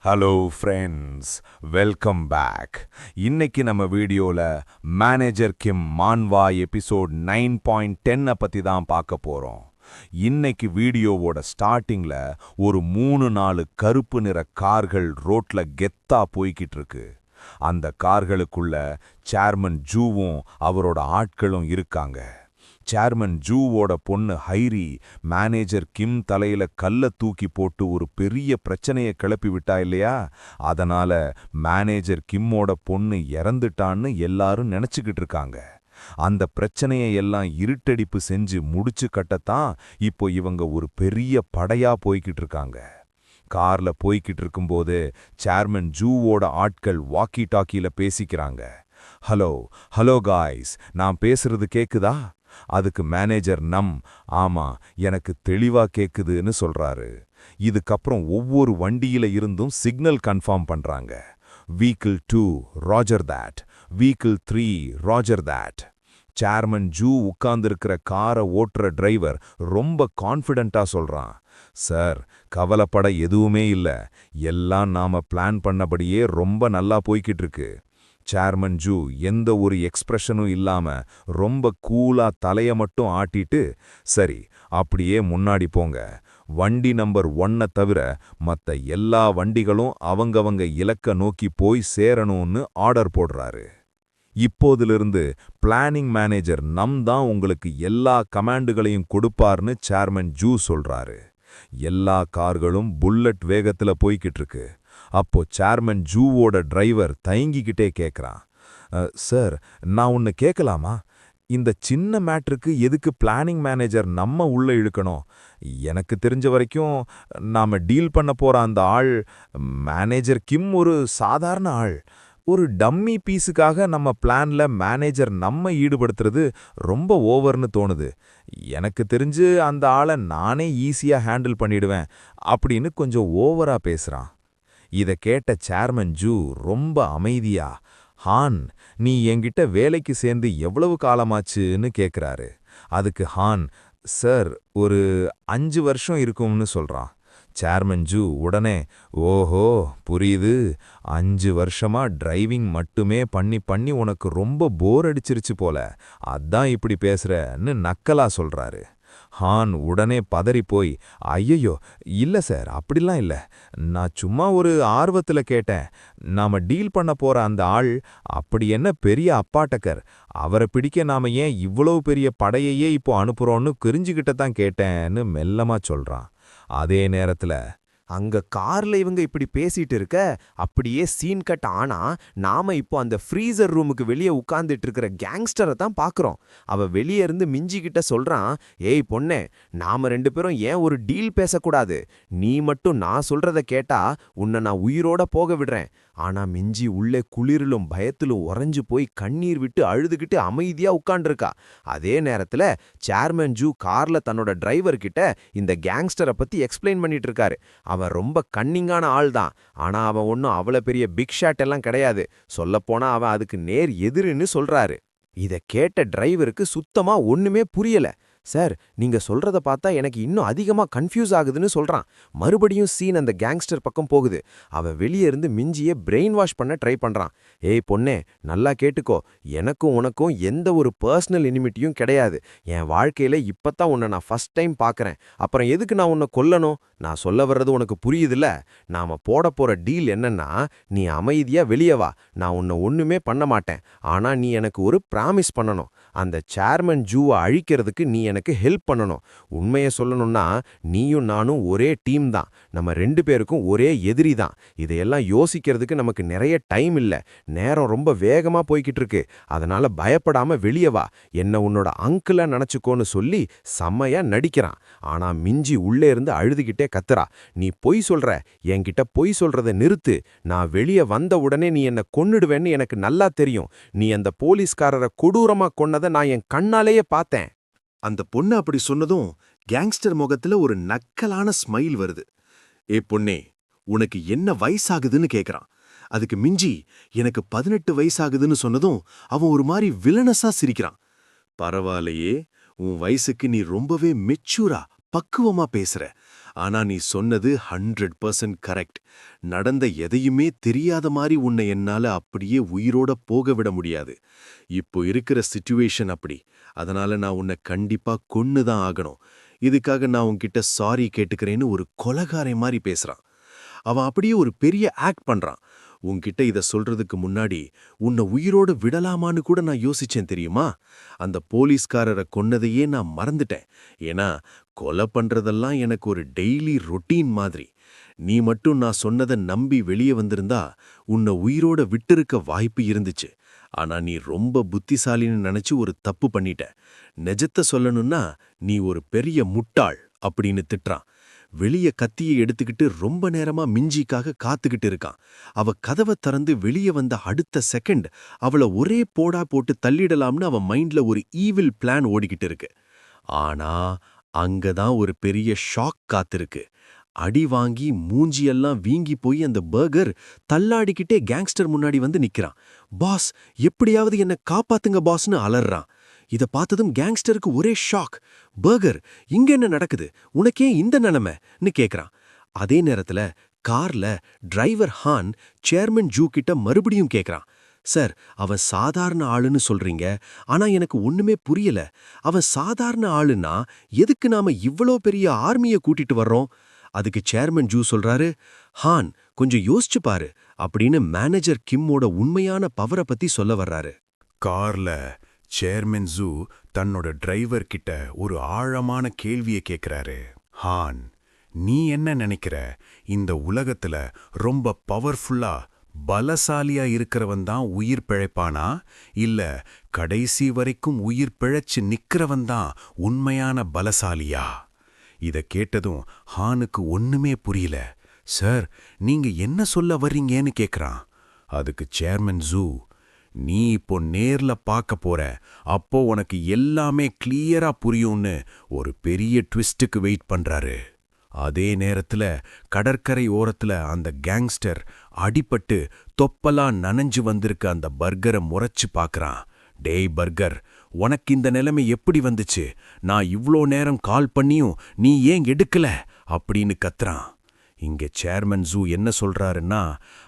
Hello friends, welcome back. இன்னைக்கு நம்ம வீடியோல மேனேஜர் கிம் மான்வா எபிசோட் 9.10 பத்தி தான் பார்க்க போறோம். இன்னைக்கு வீடியோவோட ஸ்டார்டிங்ல ஒரு 3-4 கருப்பு நிற கார்கள் ரோட்ல கெத்தா போய்கிட்டு இருக்கு. அந்த கார்களுக்குள்ள சேர்மன் ஜூவும் அவரோட ஆட்களும் இருக்காங்க. சேர்மன் ஜூவோட பொண்ணு ஹைரி மேனேஜர் கிம் தலையில கல்ல தூக்கி போட்டு ஒரு பெரிய பிரச்சனையை கிளப்பி விட்டா இல்லையா? அதனால மேனேஜர் கிம்மோட பொண்ணு இறந்துட்டான்னு எல்லாரும் நினைச்சுக்கிட்டு இருக்காங்க. அந்த பிரச்சனையை எல்லாம் இருட்டடிப்பு செஞ்சு முடிச்சு கட்டத்தான் இப்போ இவங்க ஒரு பெரிய படையா போய்கிட்டு இருக்காங்க. கார்ல போய்கிட்டு இருக்கும்போது சேர்மன் ஜூவோட ஆட்கள் வாக்கி டாக்கியில பேசிக்கிறாங்க. ஹலோ ஹலோ காய்ஸ், நான் பேசுறது கேக்குதா? அதுக்கு மேனேஜர் ஆமா, எனக்கு தெளிவா கேக்குதுன்னு சொல்றாரு. இதுக்கப்புறம் ஒவ்வொரு வண்டியில இருந்தும் சிக்னல் கன்ஃபார்ம் பண்றாங்க. Vehicle 2 roger that, vehicle 3 roger that. Chairman ஜூ உட்கார்ந்திருக்கிற காரை ஓட்டுற டிரைவர் ரொம்ப கான்ஃபிடென்ட்டா சொல்றான், சார், கவலைப்பட எதுவுமே இல்ல, எல்லாம் நாம பிளான் பண்ணபடியே ரொம்ப நல்லா போய்கிட்டு இருக்கு. சேர்மன் ஜூ எந்த ஒரு எக்ஸ்பிரஷனும் இல்லாம ரொம்ப கூலா தலைய மட்டும் ஆட்டிட்டு, சரி, அப்படியே முன்னாடி போங்க, வண்டி நம்பர் 1 தவிர மத்த எல்லா வண்டிகளும் அவங்கவங்க இலக்க நோக்கி போய் சேரணும்னு ஆர்டர் போடுறாரு. இப்போதிலிருந்து பிளானிங் மேனேஜர் தான் உங்களுக்கு எல்லா கமாண்டுகளையும் கொடுப்பார்னு சேர்மன் ஜூ சொல்றாரு. எல்லா கார்களும் புல்லட் வேகத்துல போய்கிட்டு இருக்கு. அப்போ சேர்மன் ஜூவோட டிரைவர் தயங்கிக்கிட்டே கேட்குறான், சார், நான் ஒன்று கேட்கலாமா? இந்த சின்ன மேட்ருக்கு எதுக்கு பிளானிங் மேனேஜர் நம்ம உள்ள இழுக்கணும்? எனக்கு தெரிஞ்ச வரைக்கும் நாம டீல் பண்ண போற அந்த ஆள் மேனேஜர் கிம் ஒரு சாதாரண ஆள். ஒரு டம்மி பீஸுக்காக நம்ம பிளான்ல மேனேஜர் நம்ம ஈடுபடுத்துறது ரொம்ப ஓவர்னு தோணுது. எனக்கு தெரிஞ்சு அந்த ஆளை நானே ஈஸியா ஹேண்டில் பண்ணிடுவேன் அப்படின்னு கொஞ்சம் ஓவரா பேசுறான். இத கேட்ட சேர்மன் ஜூ ரொம்ப அமைதியா, ஹான், நீ என்கிட்ட வேலைக்கு சேர்ந்து எவ்வளவு காலமாச்சுன்னு கேட்குறாரு. அதுக்கு ஹான், சார், ஒரு 5 வருஷம் இருக்கும்னு சொல்றான். சேர்மன் ஜூ உடனே, ஓஹோ, புரியுது, 5 வருஷமா டிரைவிங் மட்டுமே பண்ணி பண்ணி உனக்கு ரொம்ப போர் அடிச்சிருச்சு போல, அதான் இப்படி பேசுறன்னு நக்கலா சொல்றாரு. ஹான் உடனே பதறி போய், ஐயையோ, இல்ல சார், அப்படிலாம் இல்ல, நான் சும்மா ஒரு ஆர்வத்துல கேட்டேன். நாம டீல் பண்ண போற அந்த ஆள் அப்படி என்ன பெரிய அப்பாட்டக்கர், அவரை பிடிக்க நாம ஏன் இவ்வளவு பெரிய படையையே இப்போ அனுப்புறோம்னு தெரிஞ்சுக்கிட்டதான் கேட்டேன்னு மெல்லமா சொல்றான். அதே நேரத்துல அங்க கார்ல இவங்க இப்படி பேசிட்டு இருக்க, அப்படியே சீன் கட் ஆனா நாம இப்போ அந்த ஃப்ரீசர் ரூமுக்கு வெளியே உட்கார்ந்துட்டு இருக்கிற கேங்ஸ்டரை தான் பாக்குறோம். அவ வெளியே இருந்து மிஞ்சி கிட்ட சொல்றான், ஏய் பொண்ணே, நாம 2 பேரும் ஏன் ஒரு டீல் பேசக்கூடாது? நீ மட்டும் நான் சொல்றத கேட்டா உன்னை நான் உயிரோட போக விடுறேன். ஆனா மிஞ்சி உள்ளே குளிரிலும் பயத்திலும் உறைஞ்சு போய் கண்ணீர் விட்டு அழுதுகிட்டு அமைதியா உட்கார்ந்துருக்கா. அதே நேரத்துல சேர்மன் ஜூ கார்ல தன்னோட டிரைவர் கிட்ட இந்த கேங்ஸ்டரை பத்தி எக்ஸ்பிளைன் பண்ணிட்டு இருக்காரு. அவன் ரொம்ப கன்னிங்கான ஆள் தான், ஆனா அவன் ஒன்னும் அவ்வளோ பெரிய பிக் ஷாட் எல்லாம் கிடையாது. சொல்லப்போனா அவன் அதுக்கு நேர் எதிரின்னு சொல்றாரு. இத கேட்ட டிரைவருக்கு சுத்தமா ஒண்ணுமே புரியல. சார், நீங்க சொல்றத பார்த்தா எனக்கு இன்னும் அதிகமா கன்ஃபியூஸ் ஆகுதுன்னு சொல்றான். மறுபடியும் சீன் அந்த கேங்ஸ்டர் பக்கம் போகுது. அவன் வெளியே இருந்து மிஞ்சியே பிரெயின் வாஷ் பண்ண ட்ரை பண்றான். ஏய் பொண்ணே, நல்லா கேட்டுக்கோ, எனக்கும் உனக்கும் எந்த ஒரு பர்சனல் இனிமிட்டியும் கிடையாது. என் வாழ்க்கையில இப்பதான் உன்னை நான் ஃபர்ஸ்ட் டைம் பார்க்கறேன். அப்புறம் எதுக்கு நான் உன்னை கொல்லணும்? நான் சொல்ல வர்றது உனக்கு புரியுதுல்ல? நாம போட போற டீல் என்னன்னா, நீ அமைதியா வெளியே வா, நான் உன்னை ஒண்ணுமே பண்ண மாட்டேன். ஆனா நீ எனக்கு ஒரு பிராமிஸ் பண்ணணும். அந்த சேர்மன் ஜூவை அழிக்கிறதுக்கு நீ எனக்கு ஹெல்ப் பண்ணணும். உண்மையை சொல்லணும்னா நீயும் நானும் ஒரே டீம் தான். நம்ம 2 பேருக்கும் ஒரே எதிரி தான். இதையெல்லாம் யோசிக்கிறதுக்கு நமக்கு நிறைய டைம் இல்ல. நேரம் ரொம்ப வேகமா போய்கிட்டு இருக்கு. அதனால பயப்படாம வெளியே வா. என்ன உன்னோட அங்கிளா நினைச்சுக்கோன்னு சொல்லி செம்மையா நடிக்கிறான். ஆனா மிஞ்சி உள்ளே இருந்து அழுதுகிட்டே கத்துறா, நீ பொய் சொல்ற, என்கிட்ட பொய் சொல்றத நிறுத்து. நான் வெளியே வந்த உடனே நீ என்ன கொன்னுடுவேன்னு எனக்கு நல்லா தெரியும். நீ அந்த போலீஸ்காரரை கொடூரமா கொன்னதை நான் என் கண்ணாலேயே பார்த்தேன். அந்த பொண்ணு அப்படி சொன்னதும் கேங்ஸ்டர் முகத்துல ஒரு நக்கலான ஸ்மைல் வருது. ஏ பொண்ணே, உனக்கு என்ன வயசாகுதுன்னு கேக்குறான். அதுக்கு மிஞ்சி எனக்கு 18 வயசாகுதுன்னு சொன்னதும் அவன் ஒரு மாதிரி வில்லனஸா சிரிக்கிறான். பரவாயில்லையே, உன் வயசுக்கு நீ ரொம்பவே மெச்சூரா பக்குவமா பேசுற. ஆனா நீ சொன்னது 100% கரெக்ட். நடந்த எதையுமே தெரியாத மாதிரி உன்னை என்னால அப்படியே உயிரோட போக விட முடியாது. இப்போ இருக்கிற சிச்சுவேஷன் அப்படி. அதனால நான் உன்னை கண்டிப்பா கொன்னு தான் ஆகணும். இதுக்காக நான் உன்கிட்ட சாரி கேட்டுக்கிறேன்னு ஒரு கொலகாரை மாதிரி பேசுறான். அவன் அப்படியே ஒரு பெரிய ஆக்ட் பண்றான். உன்கிட்ட இத சொல்றதுக்கு முன்னாடி உன்னை உயிரோட விடலாமான்னு கூட நான் யோசிச்சேன் தெரியுமா? அந்த போலீஸ்காரரை கொன்னதையே நான் மறந்துட்டேன். ஏன்னா கொலை பண்றதெல்லாம் எனக்கு ஒரு டெய்லி ரொட்டீன் மாதிரி. நீ மட்டும் நான் சொன்னதை நம்பி வெளியே வந்திருந்தா உன்னை உயிரோட விட்டிருக்க வாய்ப்பு இருந்துச்சு. ஆனா நீ ரொம்ப புத்திசாலின்னு நினைச்சு ஒரு தப்பு பண்ணிட்ட. நிஜத்தை சொல்லணும்னா நீ ஒரு பெரிய முட்டாள் அப்படின்னு திட்டுறான். வெளிய கத்தியை எடுத்துக்கிட்டு ரொம்ப நேரமா மிஞ்சிக்காக காத்துக்கிட்டு இருக்கான். அவ கதவை திறந்து வெளியே வந்த அடுத்த செகண்ட் அவள ஒரே போடா போட்டு தள்ளிடலாம்னு அவன் மைண்ட்ல ஒரு ஈவில் பிளான் ஓடிக்கிட்டு இருக்கு. ஆனா அங்கதான் ஒரு பெரிய ஷாக் காத்திருக்கு. அடி வாங்கி மூஞ்சியெல்லாம் வீங்கி போய் அந்த பர்கர் தள்ளாடிக்கிட்டே கேங்ஸ்டர் முன்னாடி வந்து நிக்கிறான். பாஸ், எப்படியாவது என்ன காப்பாத்துங்க பாஸ்னு அலறான். இத பார்த்ததும் கேங்ஸ்டருக்கு ஒரே ஷாக். பர்கர், இங்க என்ன நடக்குது? உனக்கே இந்த நிலைமைன்னு கேக்குறான். அதே நேரத்துல கார்ல டிரைவர் ஹான் சேர்மன் ஜூ கிட்ட மறுபடியும் கேக்குறான். சார், அவன் சாதாரண ஆளுன்னு சொல்றீங்க, ஆனா எனக்கு ஒண்ணுமே புரியல. அவன் சாதாரண ஆளுன்னா எதுக்கு நாம இவ்ளோ பெரிய ஆர்மிய கூட்டிட்டு வர்றோம்? அதுக்கு சேர்மன் ஜூ சொல்றாரு, ஹான் கொஞ்சம் யோசிச்சு பாரு அப்படின்னு மேனேஜர் கிம்மோட உண்மையான பவரை பத்தி சொல்ல வர்றாரு. கார்ல சேர்மன் ஜூ தன்னோட டிரைவர் கிட்ட ஒரு ஆழமான கேள்வியை கேட்கிறாரு. ஹான், நீ என்ன நினைக்கிற? இந்த உலகத்துல ரொம்ப பவர்ஃபுல்லா பலசாலியா இருக்கிறவன் தான் உயிர் பிழைப்பானா, இல்ல கடைசி வரைக்கும் உயிர் பிழைச்சு நிக்கிறவன் தான் உண்மையான பலசாலியா? இத கேட்டதும் ஹானுக்கு ஒண்ணுமே புரியல. சார், நீங்க என்ன சொல்ல வர்றீங்கன்னு கேக்குறான். அதுக்கு சேர்மன் ஜூ, நீ இப்போ நேர்ல பார்க்க போற, அப்போ உனக்கு எல்லாமே கிளியரா புரியும்னு ஒரு பெரிய ட்விஸ்டுக்கு வெயிட் பண்றாரு. அதே நேரத்துல கடற்கரை ஓரத்துல அந்த கேங்ஸ்டர் அடிபட்டு தொப்பலா நனைஞ்சு வந்திருக்க அந்த பர்கரை முறைச்சு பார்க்கறான். டேய் பர்கர், உனக்கு இந்த நிலைமை எப்படி வந்துச்சு? நான் இவ்ளோ நேரம் கால் பண்ணியும் நீ ஏன் எடுக்கல அப்படின்னு கத்துறான். இங்க சேர்மன் ஜூ என்ன சொல்றாருன்னா,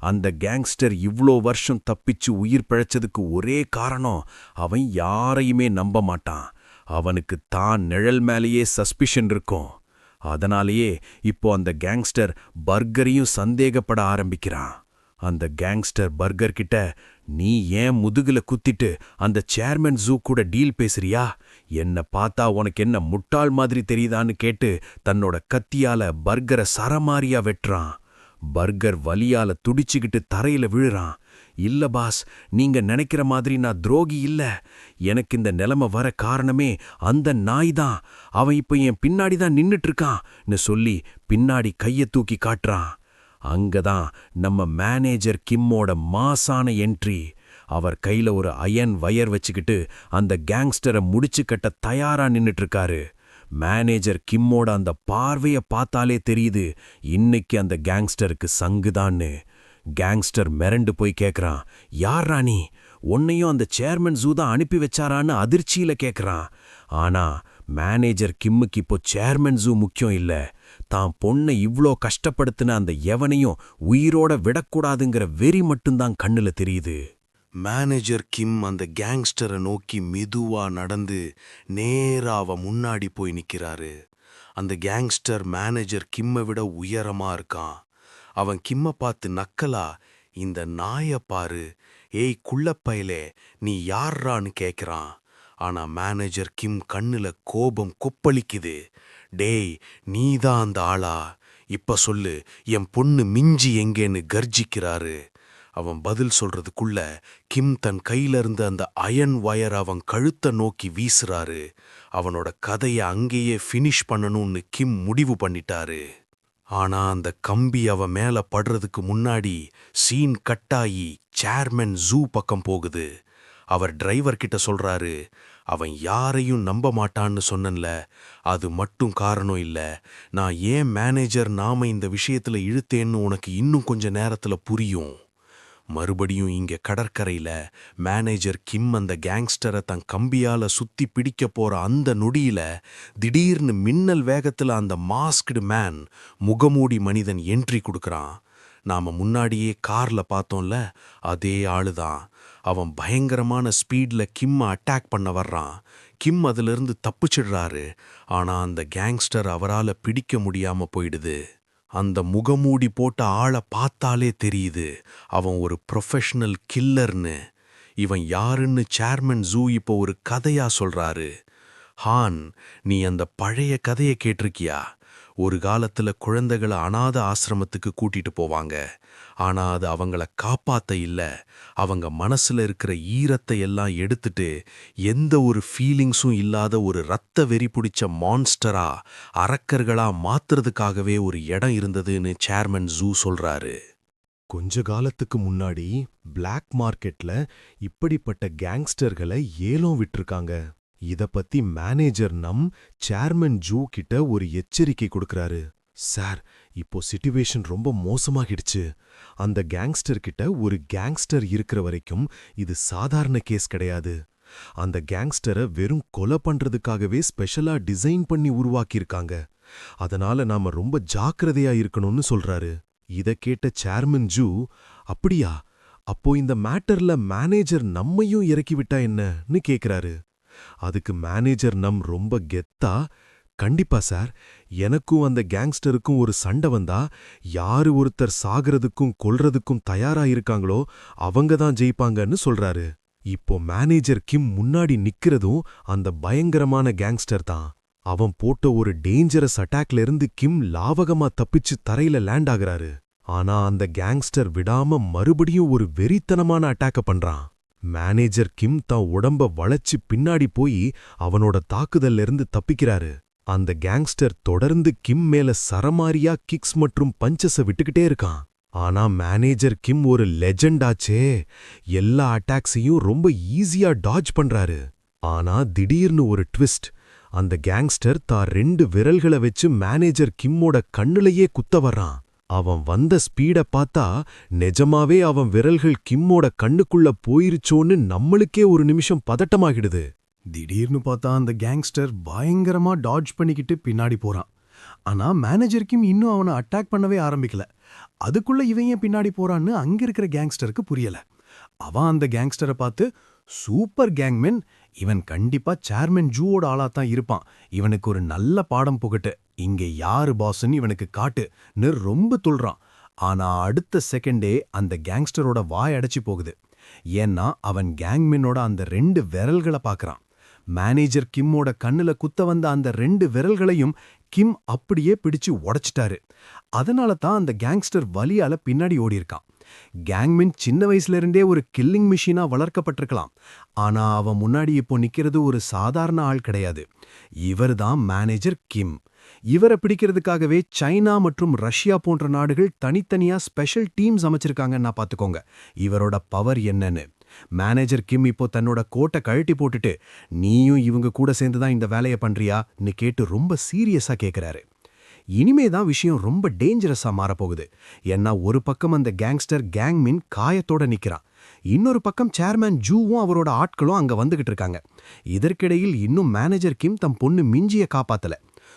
அந்த கேங்ஸ்டர் இவ்ளோ வருஷம் தப்பிச்சு உயிர் பிழைச்சதுக்கு ஒரே காரணம், அவன் யாரையுமே நம்ப மாட்டான். அவனுக்கு தான் நிழல் மேலேயே சஸ்பிஷன் இருக்கும். அதனாலேயே இப்போ அந்த கேங்ஸ்டர் பர்கரையும் சந்தேகப்பட ஆரம்பிக்கிறான். அந்த கேங்ஸ்டர் பர்கர் கிட்ட, நீ ஏன் முதுகுல குத்திட்டு அந்த சேர்மன் ஜூ கூட டீல் பேசுறியா? என்ன பார்த்தா உனக்கு என்ன முட்டாள் மாதிரி தெரியுதான்னு கேட்டு தன்னோட கத்தியால பர்கரை சரமாரியா வெட்டுறான். பர்கர் வலியால துடிச்சுக்கிட்டு தரையில விழுறான். இல்ல பாஸ், நீங்க நினைக்கிற மாதிரி நான் துரோகி இல்ல. எனக்கு இந்த நிலைமை வர காரணமே அந்த நாய் தான். அவன் இப்ப என் பின்னாடி தான் நின்னுட்டு இருக்கான்னு சொல்லி பின்னாடி கைய தூக்கி காட்டுறான். அங்கதான் நம்ம மேனேஜர் கிம்மோட மாசான என்ட்ரி. அவர் கையில ஒரு அயன் வயர் வச்சுக்கிட்டு அந்த கேங்ஸ்டரை முடிச்சு கட்ட தயாரா நின்னுட்டு இருக்காரு. மேனேஜர் கிம்மோட அந்த பார்வைய பார்த்தாலே தெரியுது, இன்னைக்கு அந்த கேங்ஸ்டருக்கு சங்குதான்னு. கேங்ஸ்டர் மிரண்டு போய் கேக்குறான், யார் ராணி? உன்னையும் அந்த சேர்மன் ஜூ தான் அனுப்பி வச்சாரான்னு அதிர்ச்சியில கேக்குறான். ஆனா மேனேஜர் கிம்முக்கு இப்போ சேர்மன் ஜூ முக்கியம் இல்ல, தான் பொண்ணை இவ்ளோ கஷ்டப்படுத்தின அந்த எவனையும் உயிரோட விடக்கூடாதுங்கிற வெறி மட்டும்தான் கண்ணுல தெரியுது. மேனேஜர் கிம் அந்த கேங்ஸ்டரை நோக்கி மெதுவா நடந்து நேரா அவ முன்னாடி போய் நிக்கிறாரு. அந்த கேங்ஸ்டர் மேனேஜர் கிம்மை விட உயரமா இருக்கான். அவன் கிம்ம பார்த்து நக்கலா, இந்த நாய பாரு, ஏய் குள்ளப்பயலே, நீ யார்ரான்னு கேக்குறான். ஆனா மேனேஜர் கிம் கண்ணுல கோபம் கொப்பளிக்குது. டேய், நீதான் அந்த ஆளா? இப்ப சொல்லு, என் பொண்ணு மிஞ்சி எங்கேன்னு கர்ஜிக்கிறாரு. அவன் பதில் சொல்றதுக்குள்ள கிம் தன் கையில இருந்த அந்த அயன் வயர் அவன் கழுத்தை நோக்கி வீசுறாரு. அவனோட கதைய அங்கேயே ஃபினிஷ் பண்ணணும்னு கிம் முடிவு பண்ணிட்டாரு. ஆனா அந்த கம்பி அவன் மேல படுறதுக்கு முன்னாடி சீன் கட்டாயி சேர்மன் ஜூ பக்கம் போகுது. அவர் டிரைவர் கிட்ட சொல்றாரு, அவன் யாரையும் நம்ப மாட்டான்னு சொன்னன்ல, அது மட்டும் காரணம் இல்ல. நான் ஏன் மேனேஜர் நாம இந்த விஷயத்துல இழுத்தேன்னு உனக்கு இன்னும் கொஞ்ச நேரத்துல புரியும். மறுபடியும் இங்க கடற்கரையில மேனேஜர் கிம் அந்த கேங்ஸ்டரை தன் கம்பியால சுத்தி பிடிக்க போற அந்த நொடியில திடீர்னு மின்னல் வேகத்துல அந்த மாஸ்க்டு மேன் முகமூடி மனிதன் என்ட்ரி கொடுக்கறான். நாம முன்னாடியே கார்ல பார்த்தோம்ல, அதே ஆளுதான். அவன் பயங்கரமான ஸ்பீட்ல கிம்ம அட்டாக் பண்ண வர்றான். கிம் அதிலிருந்து தப்பிச்சிடுறாரு. ஆனா அந்த கேங்ஸ்டர் அவரால பிடிக்க முடியாம போயிடுது. அந்த முகமூடி போட்ட ஆளை பார்த்தாலே தெரியுது அவன் ஒரு ப்ரொஃபஷனல் கில்லர்னு. இவன் யாருன்னு சேர்மன் ஜூ இப்போ ஒரு கதையா சொல்றாரு. ஹான், நீ அந்த பழைய கதையை கேட்டிருக்கியா? ஒரு காலத்துல குழந்தைகளை அனாத ஆசிரமத்துக்கு கூட்டிட்டு போவாங்க. ஆனா அது அவங்கள காப்பாத்த இல்ல, அவங்க மனசுல இருக்கிற ஈரத்தை எல்லாம் எடுத்துட்டு எந்த ஒரு ஃபீலிங்ஸும் இல்லாத ஒரு ரத்த வெறி பிடிச்ச மான்ஸ்டரா, அரக்கர்களா மாத்துறதுக்காகவே ஒரு இடம் இருந்ததுன்னு சேர்மன் ஜூ சொல்றாரு. கொஞ்ச காலத்துக்கு முன்னாடி பிளாக் மார்க்கெட்ல இப்படிப்பட்ட கேங்ஸ்டர்களை ஏலம் விட்டிருக்காங்க. இத பத்தி மேனேஜர் நம் சேர்மன் ஜூ கிட்ட ஒரு எச்சரிக்கை கொடுக்கறாரு. சார், இப்போ சிச்சுவேஷன் ரொம்ப மோசமாகிடுச்சு. அந்த கேங்ஸ்டர் கிட்ட ஒரு கேங்ஸ்டர் இருக்கிற வரைக்கும் இது சாதாரண கேஸ் கிடையாது. அந்த கேங்ஸ்டரை வெறும் கொலை பண்றதுக்காகவே ஸ்பெஷலா டிசைன் பண்ணி உருவாக்கியிருக்காங்க. அதனால நாம ரொம்ப ஜாக்கிரதையா இருக்கணும்னு சொல்றாரு. இத கேட்ட சேர்மன் ஜூ, அப்படியா, அப்போ இந்த மேட்டர்ல மேனேஜர் நம்மையும் இறக்கி விட்டா என்னன்னு கேக்குறாரு. அதுக்கு மேனேஜர் நம் ரொம்ப கெத்தா, கண்டிப்பா சார், எனக்கும் அந்த கேங்ஸ்டருக்கும் ஒரு சண்டை வந்தா யாரு ஒருத்தர் சாகிறதுக்கும் கொல்றதுக்கும் தயாரா இருக்காங்களோ அவங்க தான் ஜெயிப்பாங்கன்னு சொல்றாரு. இப்போ மேனேஜர் கிம் முன்னாடி நிக்கிறதும் அந்த பயங்கரமான கேங்ஸ்டர் தான். அவன் போட்ட ஒரு டேஞ்சரஸ் அட்டாக்ல இருந்து கிம் லாவகமா தப்பிச்சு தரையில லேண்ட் ஆகுறாரு. ஆனா அந்த கேங்ஸ்டர் விடாம மறுபடியும் ஒரு வெறித்தனமான அட்டாக்க பண்றான். மேனேஜர் கிம் தான் உடம்ப வளைச்சு பின்னாடி போய் அவனோட தாக்குதல்ல இருந்து தப்பிக்கிறாரு. அந்த கேங்ஸ்டர் தொடர்ந்து கிம் மேல சரமாரியா கிக்ஸ் மற்றும் பஞ்சஸ விட்டுக்கிட்டே இருக்கான். ஆனா மேனேஜர் கிம் ஒரு லெஜெண்ட் ஆச்சே, எல்லா அட்டாக்ஸையும் ரொம்ப ஈஸியா டாஜ் பண்றாரு. ஆனா திடீர்னு ஒரு ட்விஸ்ட். அந்த கேங்ஸ்டர் தான் 2 விரல்களை வச்சு மேனேஜர் கிம்மோட கண்ணுலயே குத்த வர்றான். அவன் வந்த ஸ்பீட பார்த்தா நிஜமாவே அவன் விரல்கள் கிம்மோட கண்ணுக்குள்ள போயிருச்சோன்னு நம்மளுக்கே ஒரு நிமிஷம் பதட்டமாகிடுது. திடீர்னு பார்த்தா அந்த கேங்ஸ்டர் பயங்கரமா டாட்ஜ் பண்ணிக்கிட்டு பின்னாடி போறான். ஆனா மேனேஜர் கிம் இன்னும் அவனை அட்டாக் பண்ணவே ஆரம்பிக்கல. அதுக்குள்ள இவன் ஏன் பின்னாடி போறான்னு அங்க இருக்கிற கேங்ஸ்டருக்கு புரியல. அவன் அந்த கேங்ஸ்டரை பார்த்து, சூப்பர் கேங்மென், இவன் கண்டிப்பா சேர்மன் ஜூவோட ஆளாத்தான் இருப்பான், இவனுக்கு ஒரு நல்ல பாடம் புகட்டு, இங்க யாரு பாஸ்ன்னு இவனுக்கு காட்டுன்னு ரொம்ப துள்றான். ஆனா அடுத்த செகண்டே அந்த கேங்ஸ்டரோட வாய் அடைச்சு போகுது. ஏன்னா அவன் கேங்மெனோட அந்த 2 விரல்களை பார்க்கறான். மேனேஜர் கிம்மோட கண்ணுல குத்த வந்த அந்த 2 விரல்களையும் கிம் அப்படியே பிடிச்சு உடைச்சிட்டாரு. அதனால தான் அந்த கேங்ஸ்டர் வலியால பின்னாடி ஓடியிருக்கான். கேங்மென் சின்ன வயசுல இருந்தே ஒரு கில்லிங் மிஷினா வளர்க்கப்பட்டிருக்கலாம். ஆனா அவன் முன்னாடி இப்போ நிக்கிறது ஒரு சாதாரண ஆள் கிடையாது. இவர்தான் மேனேஜர் கிம். இவரை பிடிக்கிறதுக்காகவே சைனா மற்றும் ரஷ்யா போன்ற நாடுகள் தனித்தனியா ஸ்பெஷல் டீம்ஸ் அமைச்சிருக்காங்கன்னா பாத்துக்கோங்க இவரோட பவர் என்னன்னு. மேனேஜர் கிம் இப்போ தன்னோட கோட்டை கழட்டி போட்டுட்டு, நீயும் இவங்க கூட சேர்ந்துதான் இந்த வேலையை பண்றியான்னு கேட்டு ரொம்ப சீரியஸா கேக்குறாரு. இனிமேதான் விஷயம் ரொம்ப டேஞ்சரஸா மாறப்போகுது. ஏன்னா ஒரு பக்கம் அந்த கேங்ஸ்டர் கேங்மின் காயத்தோட நிக்கிறான். இன்னொரு பக்கம் சேர்மன் ஜூவும் அவரோட ஆட்களும் அங்க வந்துகிட்டு இருக்காங்க. இதற்கிடையில் இன்னும் மேனேஜர் கிம் தம் பொண்ணு மிஞ்சிய காப்பாத்தல.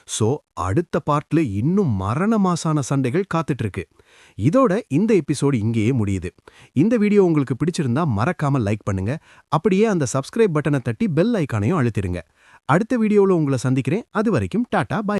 சோ அடுத்த பார்ட்ல இன்னும் மரண மாசான சண்டைகள் காத்துட்டு இருக்கு. இதோட இந்த எபிசோடு இங்கேயே முடியுது. இந்த வீடியோ உங்களுக்கு பிடிச்சிருந்தா மறக்காம லைக் பண்ணுங்க. அப்படியே அந்த சப்ஸ்கிரைப் பட்டனை தட்டி பெல் ஐகானையும் அழுத்திருங்க. அடுத்த வீடியோவில் உங்களை சந்திக்கிறேன். அது வரைக்கும் டாடா, பாய்.